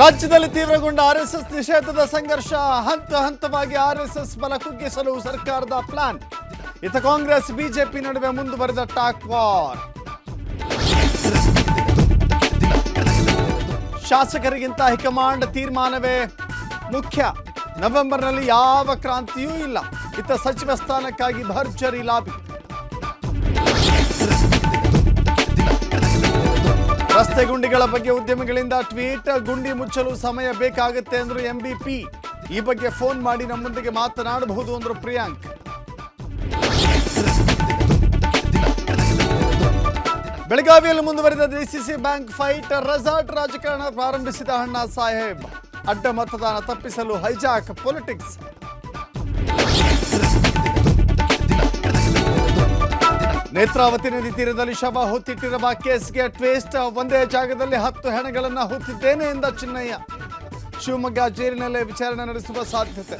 ರಾಜ್ಯದಲ್ಲಿ ತೀವ್ರಗೊಂಡ ಆರ್ಎಸ್ಎಸ್ ನಿಷೇಧದ ಸಂಘರ್ಷ. ಹಂತ ಹಂತವಾಗಿ ಆರ್ಎಸ್ಎಸ್ ಬಲ ಕುಗ್ಗಿಸಲು ಸರ್ಕಾರದ ಪ್ಲಾನ್. ಇತ್ತ ಕಾಂಗ್ರೆಸ್ ಬಿಜೆಪಿ ನಡುವೆ ಮುಂದುವರೆದ ಟಾಕ್ ವಾರ್. ಶಾಸಕರಿಗಿಂತ ಹೈಕಮಾಂಡ್ ತೀರ್ಮಾನವೇ ಮುಖ್ಯ. ನವೆಂಬರ್ನಲ್ಲಿ ಯಾವ ಕ್ರಾಂತಿಯೂ ಇಲ್ಲ. ಇತ್ತ ಸಚಿವ ಸ್ಥಾನಕ್ಕಾಗಿ ಭರ್ಜರಿ ಲಾಬಿ. ರಸ್ತೆ ಗುಂಡಿಗಳ ಬಗ್ಗೆ ಉದ್ಯಮಿಗಳಿಂದ ಟ್ವೀಟ್. ಗುಂಡಿ ಮುಚ್ಚಲು ಸಮಯ ಬೇಕಾಗುತ್ತೆ ಅಂದ್ರು ಎಂಬಿಪಿ. ಈ ಬಗ್ಗೆ ಫೋನ್ ಮಾಡಿ ನಮ್ಮೊಂದಿಗೆ ಮಾತನಾಡಬಹುದು ಅಂದ್ರು ಪ್ರಿಯಾಂಕ್. ಬೆಳಗಾವಿಯಲ್ಲಿ ಮುಂದುವರಿದ ಡಿಸಿಸಿ ಬ್ಯಾಂಕ್ ಫೈಟ್. ರೆಸಾರ್ಟ್ ರಾಜಕಾರಣ ಪ್ರಾರಂಭಿಸಿದ ಅಣ್ಣಾ ಸಾಹೇಬ್. ಅಡ್ಡ ಮತದಾನ ತಪ್ಪಿಸಲು ಹೈಜಾಕ್ ಪೊಲಿಟಿಕ್ಸ್. ನೇತ್ರಾವತಿ ನದಿ ತೀರದಲ್ಲಿ ಶವ ಹೊತ್ತಿಟ್ಟಿರುವ ಕೇಸ್ಗೆ ಟ್ವಿಸ್ಟ್. ಒಂದೇ ಜಾಗದಲ್ಲಿ 10 ಹೆಣಗಳನ್ನು ಹೊತ್ತಿದ್ದೇನೆ ಎಂದ ಚಿನ್ನಯ್ಯ. ಶಿವಮೊಗ್ಗ ಜೈಲಿನಲ್ಲೇ ವಿಚಾರಣೆ ನಡೆಸುವ ಸಾಧ್ಯತೆ.